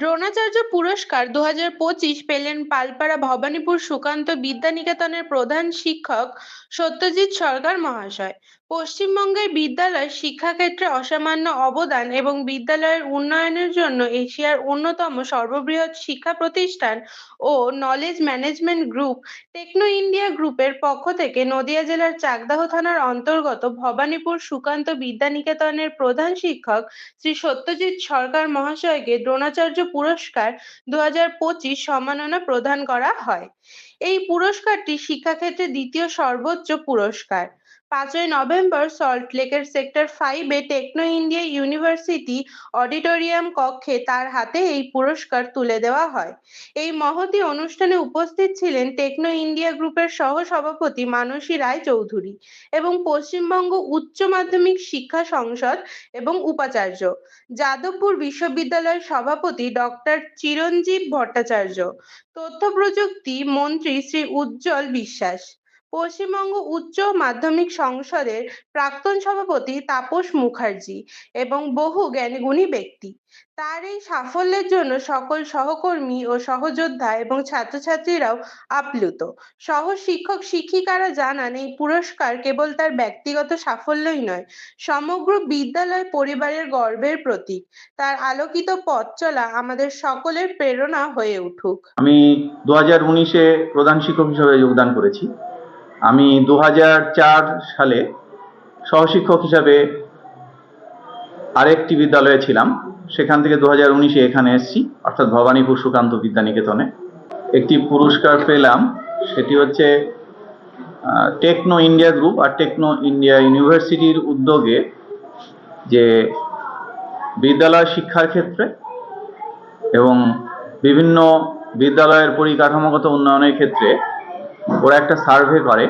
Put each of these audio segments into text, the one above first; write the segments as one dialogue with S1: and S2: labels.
S1: দ্রোণাচার্য পুরস্কার 2025 পেলেন পালপাড়া ভবানীপুর সুকান্ত বিদ্যানিকেতনের প্রধান শিক্ষক সত্যজিৎ সরকার মহাশয়। পশ্চিমবঙ্গের বিদ্যালয় শিক্ষাক্ষেত্রে অসামান্য অবদান এবং বিদ্যালয়ের উন্নয়নের জন্য এশিয়ার অন্যতম সর্ববৃহৎ শিক্ষা প্রতিষ্ঠান ও knowledge management group Techno India গ্রুপের পক্ষ থেকে নদিয়া জেলার চাকদাহ থানার অন্তর্গত ভবানীপুর সুকান্ত বিদ্যানিকেতনের প্রধান শিক্ষক শ্রী সত্যজিৎ সরকার মহাশয়কে দ্রোণাচার্য পুরস্কার 2025 সম্মাননা প্রদান করা হয়। এই পুরস্কারটি শিক্ষাক্ষেত্রে দ্বিতীয় সর্বোচ্চ পুরস্কার। 5ই নভেম্বর সল্টলেকের সেক্টর 5-এ টেকনো ইন্ডিয়া ইউনিভার্সিটি অডিটোরিয়াম কক্ষে তার হাতে এই পুরস্কার তুলে দেওয়া হয়। এই মহতী অনুষ্ঠানে উপস্থিত ছিলেন টেকনো ইন্ডিয়া গ্রুপের সহ সভাপতি মানসী রায় চৌধুরী এবং পশ্চিমবঙ্গ উচ্চ মাধ্যমিক শিক্ষা সংসদ এবং উপাচার্য, যাদবপুর বিশ্ববিদ্যালয়ের সভাপতি ডক্টর চিরঞ্জীব ভট্টাচার্য, তথ্য প্রযুক্তি মন্ত্রী শ্রী উজ্জ্বল বিশ্বাস, পশ্চিমবঙ্গ উচ্চ মাধ্যমিক সংসদের প্রাক্তন সভাপতি তাপস মুখার্জি এবং বহু জ্ঞানীগুণী ব্যক্তি। তার এই সাফল্যের জন্য সকল সহকর্মী ও সহযোদ্ধা এবং ছাত্রছাত্রীরাও আপ্লুত। সহ শিক্ষক শিক্ষিকারা জানান, এই পুরস্কার কেবল তার ব্যক্তিগত সাফল্যই নয়, সমগ্র বিদ্যালয় পরিবারের গর্বের প্রতীক। তার আলোকিত পথ চলা আমাদের সকলের প্রেরণা হয়ে উঠুক।
S2: আমি 2019-এ প্রধান শিক্ষক হিসেবে যোগদান করেছি। আমি 2004 সালে সহশিক্ষক হিসাবে আরেকটি বিদ্যালয়ে ছিলাম। সেখান থেকে 2019-এ এখানে এসেছি, অর্থাৎ ভবানীপুর সুকান্ত বিদ্যানিকেতনে। একটি পুরস্কার পেলাম, সেটি হচ্ছে টেকনো ইন্ডিয়া গ্রুপ আর টেকনো ইন্ডিয়া ইউনিভার্সিটির উদ্যোগে যে বিদ্যালয় শিক্ষার ক্ষেত্রে এবং বিভিন্ন বিদ্যালয়ের পরিকাঠামোগত উন্নয়নের ক্ষেত্রে ওরা একটা সার্ভে করে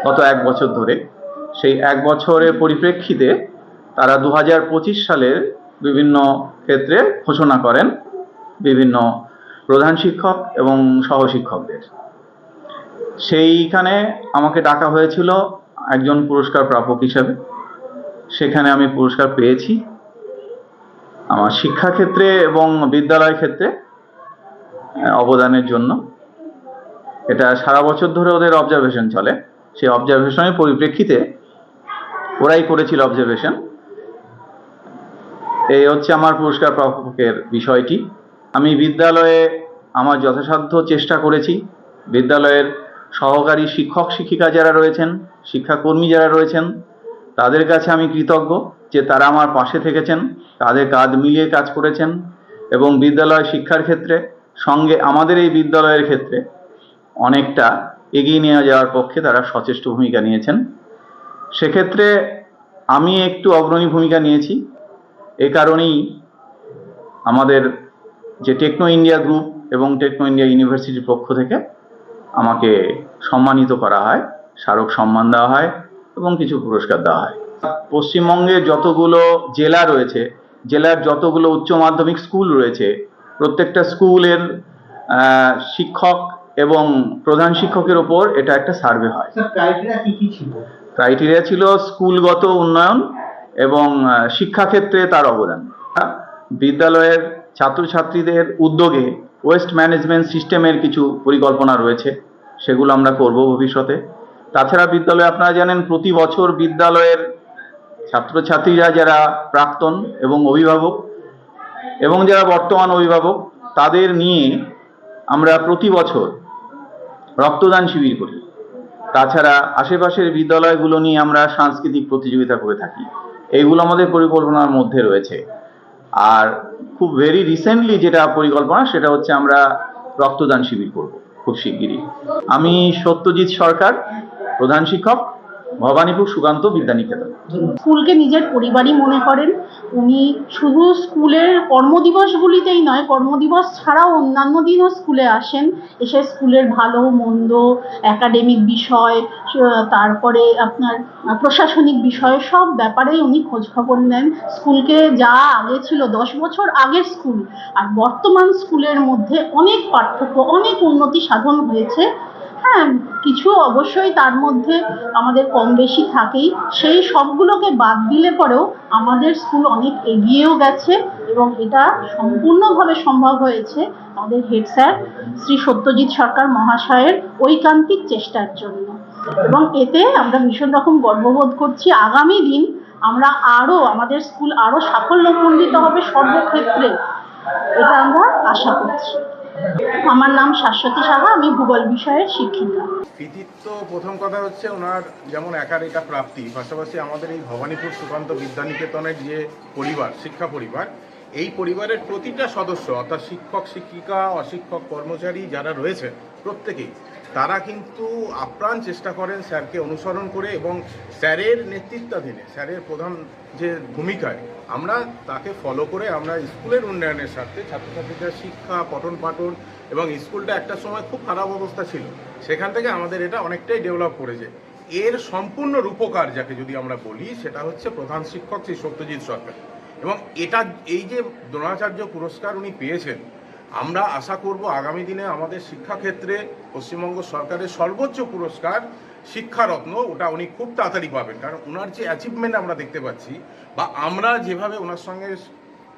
S2: গত 1 বছর ধরে। সেই 1 বছরের পরিপ্রেক্ষিতে তারা 2025 সালের বিভিন্ন ক্ষেত্রে ঘোষণা করেন বিভিন্ন প্রধান শিক্ষক এবং সহশিক্ষকদের। সেইখানে আমাকে ডাকা হয়েছিল একজন পুরস্কার প্রাপক হিসেবে। সেখানে আমি পুরস্কার পেয়েছি আমার শিক্ষাক্ষেত্রে এবং বিদ্যালয় ক্ষেত্রে অবদানের জন্য। এটা সারা বছর ধরে ওদের অবজারভেশন চলে। সেই অবজারভেশনের পরিপ্রেক্ষিতে ওরাই করেছিল অবজারভেশন। এই হচ্ছে আমার পুরস্কার প্রাপকের বিষয়টি। আমি বিদ্যালয়ে আমার যথাসাধ্য চেষ্টা করেছি। বিদ্যালয়ের সহকারী শিক্ষক শিক্ষিকা যারা রয়েছেন, শিক্ষাকর্মী যারা রয়েছেন, তাদের কাছে আমি কৃতজ্ঞ যে তারা আমার পাশে থেকেছেন, তাদের কাঁধ মিলিয়ে কাজ করেছেন এবং বিদ্যালয় শিক্ষার ক্ষেত্রে সঙ্গে আমাদের এই বিদ্যালয়ের ক্ষেত্রে অনেকটা এগিয়ে নিয়ে যাওয়ার পক্ষে তারা সচেষ্ট ভূমিকা নিয়েছেন। সেক্ষেত্রে আমি একটু অগ্রণী ভূমিকা নিয়েছি। এ কারণেই আমাদের যে টেকনো ইন্ডিয়া গ্রুপ এবং টেকনো ইন্ডিয়া ইউনিভার্সিটির পক্ষ থেকে আমাকে সম্মানিত করা হয়, স্মারক সম্মান দেওয়া হয় এবং কিছু পুরস্কার দেওয়া হয়। পশ্চিমবঙ্গে যতগুলো জেলা রয়েছে, জেলার যতগুলো উচ্চ মাধ্যমিক স্কুল রয়েছে, প্রত্যেকটা স্কুলের শিক্ষক এবং প্রধান শিক্ষকের ওপর এটা একটা সার্ভে হয়।
S3: ক্রাইটেরিয়া কি ছিল?
S2: ক্রাইটেরিয়া ছিল স্কুলগত উন্নয়ন এবং শিক্ষাক্ষেত্রে তার অবদান। বিদ্যালয়ের ছাত্রছাত্রীদের উদ্যোগে ওয়েস্ট ম্যানেজমেন্ট সিস্টেমের কিছু পরিকল্পনা রয়েছে, সেগুলো আমরা করব ভবিষ্যতে। তাছাড়া বিদ্যালয়ে আপনারা জানেন প্রতি বছর বিদ্যালয়ের ছাত্রছাত্রীরা যারা প্রাক্তন এবং অভিভাবক এবং যারা বর্তমান অভিভাবক, তাদের নিয়ে আমরা প্রতি বছর রক্তদান শিবির করি। তাছাড়া আশেপাশের বিদ্যালয়গুলো নিয়ে আমরা সাংস্কৃতিক প্রতিযোগিতা করে থাকি। এইগুলো আমাদের পরিকল্পনার মধ্যে রয়েছে। আর খুব ভেরি রিসেন্টলি যেটা পরিকল্পনা, সেটা হচ্ছে আমরা রক্তদান শিবির করব খুব শিগগিরই। আমি সত্যজিৎ সরকার, প্রধান শিক্ষক, ভবানীপুর সুকান্ত বিদ্যানিকেতন।
S4: স্কুলকে নিজের পরিবারই মনে করেন। উনি শুধু স্কুলের কর্মদিবসগুলিতেই নয়, কর্মদিবস ছাড়াও অন্যান্য দিনও স্কুলে আসেন, এসে স্কুলের ভালো মন্দ, একাডেমিক বিষয়, তারপরে আপনার প্রশাসনিক বিষয়, সব ব্যাপারেই উনি খোঁজখবর নেন। স্কুলকে যা আগে ছিল 10 বছর আগের স্কুল আর বর্তমান স্কুলের মধ্যে অনেক পার্থক্য, অনেক উন্নতি সাধন হয়েছে। হ্যাঁ, কিছু অবশ্যই তার মধ্যে আমাদের কম বেশি থাকেই। সেই সবগুলোকে বাদ দিলে পরেও আমাদের স্কুল অনেক এগিয়েও গেছে এবং এটা সম্পূর্ণভাবে সম্ভব হয়েছে আমাদের হেড স্যার শ্রী সত্যজিৎ সরকার মহাশয়ের ঐকান্তিক চেষ্টার জন্য, এবং এতে আমরা ভীষণ রকম গর্ববোধ করছি। আগামী দিন আমরা আমাদের স্কুল আরো সাফল্যমণ্ডিত হবে সর্বক্ষেত্রে, এটা আমরা আশা করছি। আমার নাম শাশ্বতী সাহা, আমি ভূগোল বিষয়ের শিক্ষিকা।
S3: কৃতিত্ব প্রথম কথা হচ্ছে ওনার যেমন একার এটা প্রাপ্তি, পাশাপাশি আমাদের এই ভবানীপুর সুকান্ত বিদ্যানিকেতনের যে পরিবার, শিক্ষা পরিবার, এই পরিবারের প্রতিটা সদস্য অর্থাৎ শিক্ষক শিক্ষিকা অশিক্ষক কর্মচারী যারা রয়েছে প্রত্যেকেই তারা কিন্তু আপ্রাণ চেষ্টা করেন স্যারকে অনুসরণ করে এবং স্যারের নেতৃত্বাধীনে স্যারের প্রধান যে ভূমিকায় আমরা তাকে ফলো করে আমরা স্কুলের উন্নয়নের স্বার্থে ছাত্রছাত্রীদের শিক্ষা পঠন পাঠন এবং স্কুলটা একটা সময় খুব খারাপ অবস্থা ছিল, সেখান থেকে আমাদের এটা অনেকটাই ডেভেলপ করেছে। এর সম্পূর্ণ রূপকার যাকে যদি আমরা বলি সেটা হচ্ছে প্রধান শিক্ষক শ্রী সত্যজিৎ সরকার, এবং এটা এই যে দ্রোণাচার্য পুরস্কার উনি পেয়েছেন, আমরা আশা করব আগামী দিনে আমাদের শিক্ষাক্ষেত্রে পশ্চিমবঙ্গ সরকারের সর্বোচ্চ পুরস্কার শিক্ষারত্ন ওটা উনি খুব তাড়াতাড়ি পাবেন, কারণ ওনার যে অ্যাচিভমেন্ট আমরা দেখতে পাচ্ছি বা আমরা যেভাবে ওনার সঙ্গে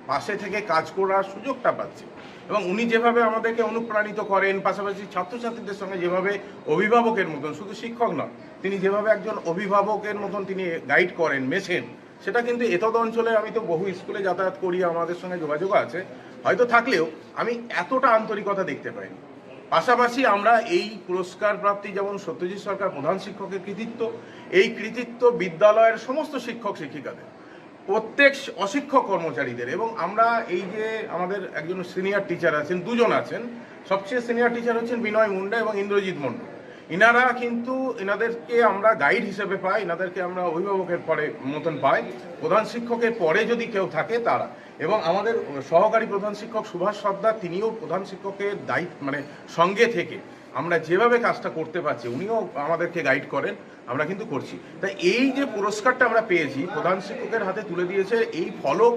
S3: পাশে থেকে কাজ করার সুযোগটা পাচ্ছি এবং উনি যেভাবে আমাদেরকে অনুপ্রাণিত করেন, পাশাপাশি ছাত্রছাত্রীদের সঙ্গে যেভাবে অভিভাবকের মতন, শুধু শিক্ষক নয়, তিনি যেভাবে একজন অভিভাবকের মতন তিনি গাইড করেন মেশেন, সেটা কিন্তু এতদ অঞ্চলে আমি তো বহু স্কুলে যাতায়াত করি, আমাদের সঙ্গে যোগাযোগ আছে হয়তো থাকলেও আমি এতটা আন্তরিকতা দেখতে পাইনি। পাশাপাশি আমরা এই পুরস্কার প্রাপ্তি যেমন সত্যজিৎ সরকার প্রধান শিক্ষকের কৃতিত্ব, এই কৃতিত্ব বিদ্যালয়ের সমস্ত শিক্ষক শিক্ষিকাদের, প্রত্যেক অশিক্ষক কর্মচারীদের, এবং আমরা এই যে আমাদের একজন সিনিয়র টিচার আছেন, দুজন আছেন, সবচেয়ে সিনিয়র টিচার হচ্ছেন বিনয় মুন্ডা এবং ইন্দ্রজিৎ মণ্ডল, ইনারা কিন্তু এনাদেরকে আমরা গাইড হিসেবে পাই, এনাদেরকে আমরা অভিভাবকের পরে মতন পাই, প্রধান শিক্ষকের পরে যদি কেউ থাকে তারা, এবং আমাদের সহকারী প্রধান শিক্ষক সুভাষ সর্দার তিনিও প্রধান শিক্ষকের দায়িত্ব মানে সঙ্গে থেকে আমরা যেভাবে কাজটা করতে পারছি উনিও আমাদেরকে গাইড করেন, আমরা কিন্তু করছি। তাই এই যে পুরস্কারটা আমরা পেয়েছি প্রধান শিক্ষকের হাতে তুলে দিয়েছে এই ফলক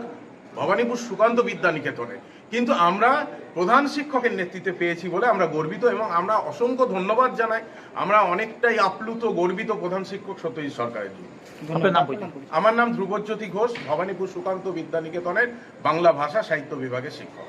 S3: ভবানীপুর সুকান্ত বিদ্যানিকেতনে, কিন্তু আমরা প্রধান শিক্ষকের নেতৃত্বে পেয়েছি বলে আমরা গর্বিত এবং আমরা অসংখ্য ধন্যবাদ জানাই। আমরা অনেকটাই আপ্লুত গর্বিত প্রধান শিক্ষক সত্যজিৎ সরকারের জন্য। আমার নাম ধ্রুবজ্যোতি ঘোষ, ভবানীপুর সুকান্ত বিদ্যানিকেতনের বাংলা ভাষা সাহিত্য বিভাগের শিক্ষক।